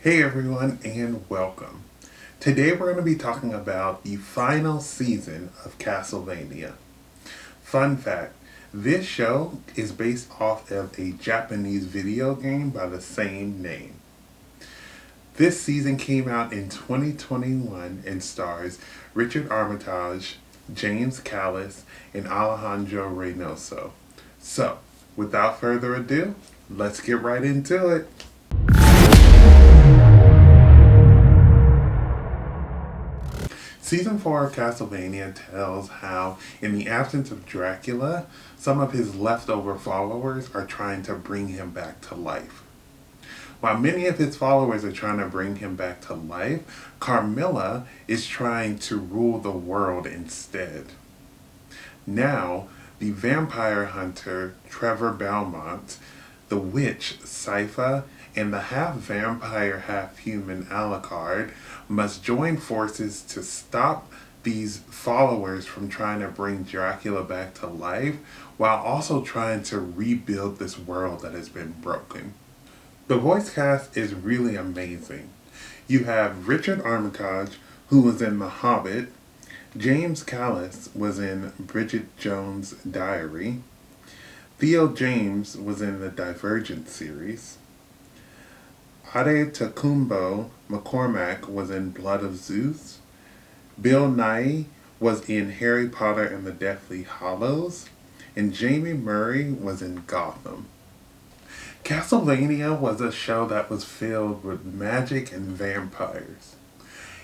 Hey everyone, and welcome. Today we're going to be talking about the final season of Castlevania. Fun fact, this show is based off of a Japanese video game by the same name. This season came out in 2021 and stars Richard Armitage, James Callis, and Alejandra Reynoso. So, without further ado, let's get right into it. Season 4 of Castlevania tells how, in the absence of Dracula, some of his leftover followers are trying to bring him back to life. While many of his followers are trying to bring him back to life, Carmilla is trying to rule the world instead. Now, the vampire hunter Trevor Belmont, the witch Sypha, and the half-vampire, half-human Alucard must join forces to stop these followers from trying to bring Dracula back to life while also trying to rebuild this world that has been broken. The voice cast is really amazing. You have Richard Armitage, who was in The Hobbit. James Callis was in Bridget Jones' Diary. Theo James was in the Divergent series. Adetokunbo McCormack was in Blood of Zeus. Bill Nighy was in Harry Potter and the Deathly Hallows. And Jamie Murray was in Gotham. Castlevania was a show that was filled with magic and vampires.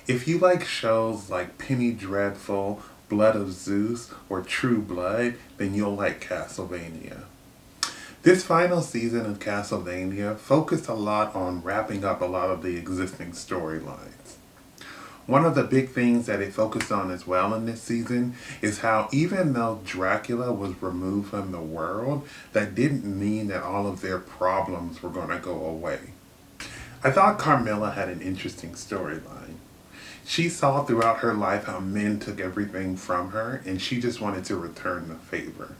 If you like shows like Penny Dreadful, Blood of Zeus, or True Blood, then you'll like Castlevania. This final season of Castlevania focused a lot on wrapping up a lot of the existing storylines. One of the big things that it focused on as well in this season is how even though Dracula was removed from the world, that didn't mean that all of their problems were going to go away. I thought Carmilla had an interesting storyline. She saw throughout her life how men took everything from her, and she just wanted to return the favor.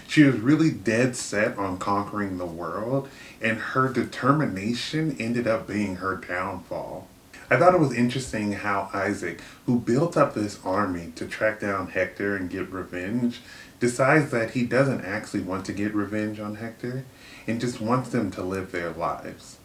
She was really dead set on conquering the world, and her determination ended up being her downfall. I thought it was interesting how Isaac, who built up this army to track down Hector and get revenge, decides that he doesn't actually want to get revenge on Hector and just wants them to live their lives.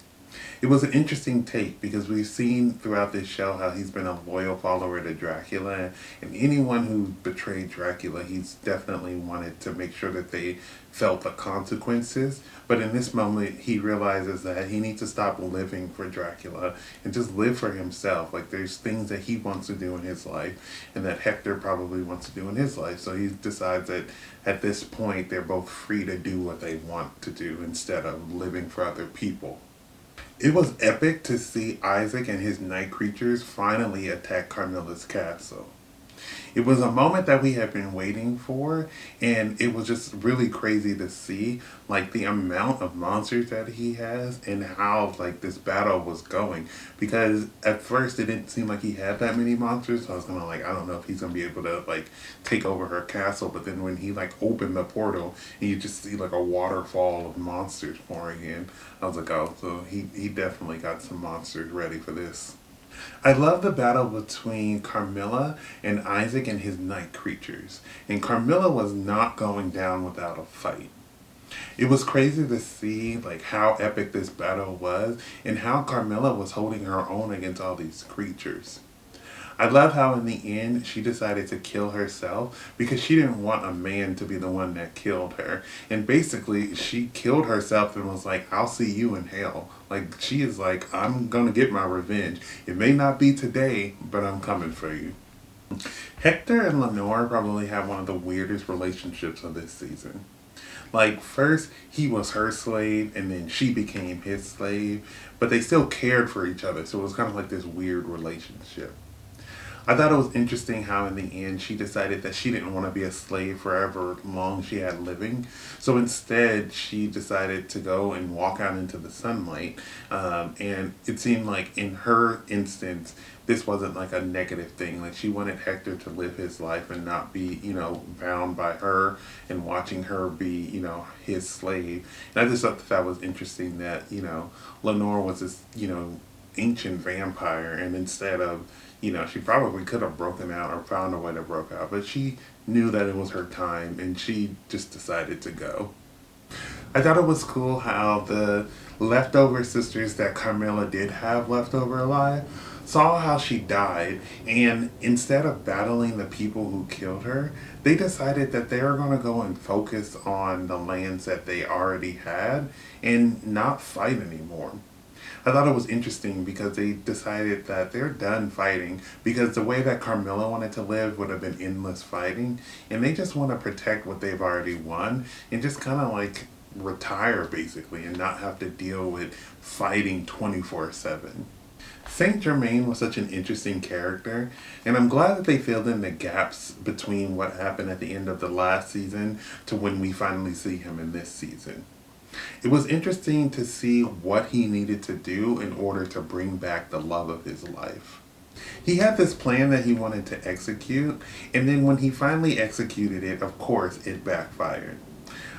It was an interesting take because we've seen throughout this show how he's been a loyal follower to Dracula, and anyone who betrayed Dracula, he's definitely wanted to make sure that they felt the consequences. But in this moment, he realizes that he needs to stop living for Dracula and just live for himself. Like, there's things that he wants to do in his life and that Hector probably wants to do in his life. So he decides that at this point, they're both free to do what they want to do instead of living for other people. It was epic to see Isaac and his night creatures finally attack Carmilla's castle. It was a moment that we had been waiting for, and it was just really crazy to see like the amount of monsters that he has and how like this battle was going. Because at first it didn't seem like he had that many monsters, so I was gonna like, I don't know if he's gonna be able to like take over her castle. But then when he like opened the portal and you just see like a waterfall of monsters pouring in, I was like, oh, so he definitely got some monsters ready for this. I love the battle between Carmilla and Isaac and his night creatures, and Carmilla was not going down without a fight. It was crazy to see like how epic this battle was and how Carmilla was holding her own against all these creatures. I love how in the end she decided to kill herself because she didn't want a man to be the one that killed her. And basically she killed herself and was like, I'll see you in hell. Like, she is like, I'm gonna get my revenge. It may not be today, but I'm coming for you. Hector and Lenore probably have one of the weirdest relationships of this season. Like, first he was her slave and then she became his slave, but they still cared for each other, so it was kind of like this weird relationship. I thought it was interesting how in the end she decided that she didn't want to be a slave forever long she had living. So instead she decided to go and walk out into the sunlight. And it seemed like in her instance, this wasn't like a negative thing. Like, she wanted Hector to live his life and not be, bound by her and watching her be, his slave. And I just thought that was interesting that, Lenore was this, ancient vampire, and instead of, she probably could have broken out or found a way to break out, but she knew that it was her time and she just decided to go. I thought it was cool how the leftover sisters that Carmilla did have left over alive saw how she died, and instead of battling the people who killed her, they decided that they were going to go and focus on the lands that they already had and not fight anymore. I thought it was interesting because they decided that they're done fighting, because the way that Carmilla wanted to live would have been endless fighting, and they just want to protect what they've already won and just kind of like retire basically and not have to deal with fighting 24/7. Saint Germain was such an interesting character, and I'm glad that they filled in the gaps between what happened at the end of the last season to when we finally see him in this season. It was interesting to see what he needed to do in order to bring back the love of his life. He had this plan that he wanted to execute, and then when he finally executed it, of course, it backfired.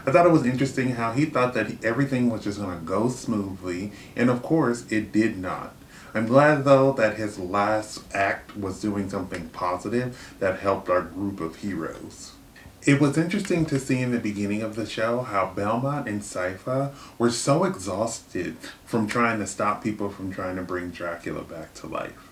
I thought it was interesting how he thought that everything was just going to go smoothly, and of course, it did not. I'm glad though that his last act was doing something positive that helped our group of heroes. It was interesting to see in the beginning of the show how Belmont and Sypha were so exhausted from trying to stop people from trying to bring Dracula back to life.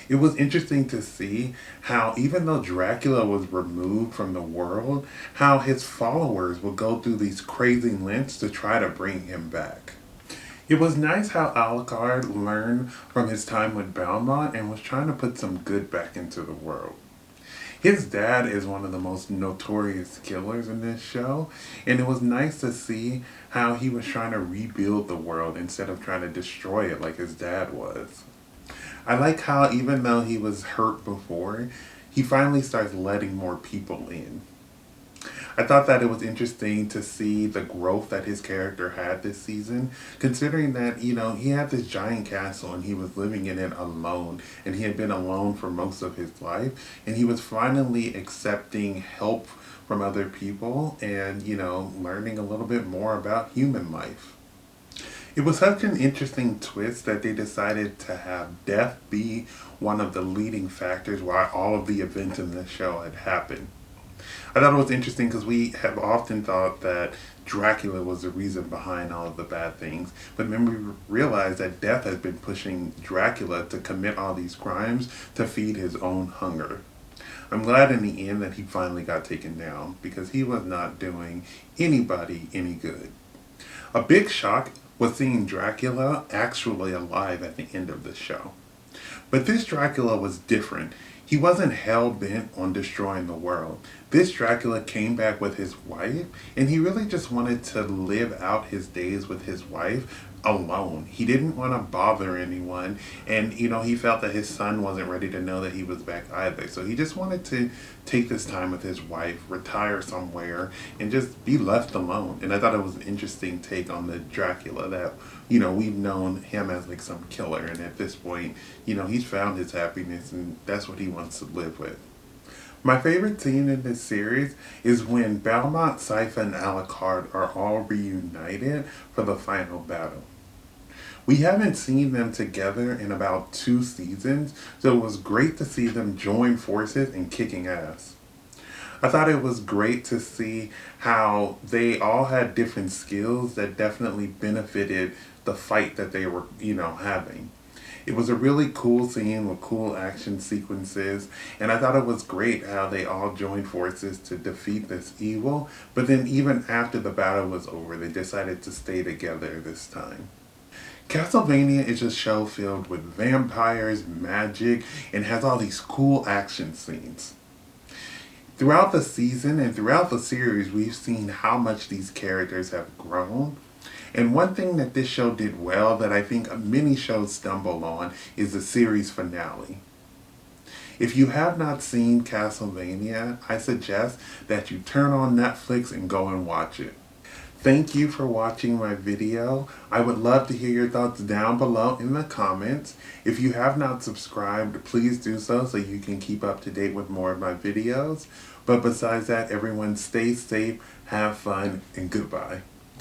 It was interesting to see how even though Dracula was removed from the world, how his followers would go through these crazy lengths to try to bring him back. It was nice how Alucard learned from his time with Belmont and was trying to put some good back into the world. His dad is one of the most notorious killers in this show, and it was nice to see how he was trying to rebuild the world instead of trying to destroy it like his dad was. I like how even though he was hurt before, he finally starts letting more people in. I thought that it was interesting to see the growth that his character had this season, considering that, he had this giant castle and he was living in it alone, and he had been alone for most of his life, and he was finally accepting help from other people and, learning a little bit more about human life. It was such an interesting twist that they decided to have death be one of the leading factors why all of the events in this show had happened. I thought it was interesting because we have often thought that Dracula was the reason behind all of the bad things, but then we realized that death has been pushing Dracula to commit all these crimes to feed his own hunger. I'm glad in the end that he finally got taken down because he was not doing anybody any good. A big shock was seeing Dracula actually alive at the end of the show. But this Dracula was different. He wasn't hell-bent on destroying the world. This Dracula came back with his wife, and he really just wanted to live out his days with his wife alone. He didn't want to bother anyone, and he felt that his son wasn't ready to know that he was back either. So he just wanted to take this time with his wife, retire somewhere, and just be left alone. And I thought it was an interesting take on the Dracula that, we've known him as like some killer, and at this point, he's found his happiness, and that's what he wants to live with. My favorite scene in this series is when Belmont, Sypha, and Alucard are all reunited for the final battle. We haven't seen them together in about 2 seasons, so it was great to see them join forces and kicking ass. I thought it was great to see how they all had different skills that definitely benefited the fight that they were, having. It was a really cool scene with cool action sequences, and I thought it was great how they all joined forces to defeat this evil, but then even after the battle was over, they decided to stay together this time. Castlevania is a show filled with vampires, magic, and has all these cool action scenes. Throughout the season and throughout the series, we've seen how much these characters have grown. And one thing that this show did well that I think many shows stumble on is the series finale. If you have not seen Castlevania, I suggest that you turn on Netflix and go and watch it. Thank you for watching my video. I would love to hear your thoughts down below in the comments. If you have not subscribed, please do so you can keep up to date with more of my videos. But besides that, everyone stay safe, have fun, and goodbye.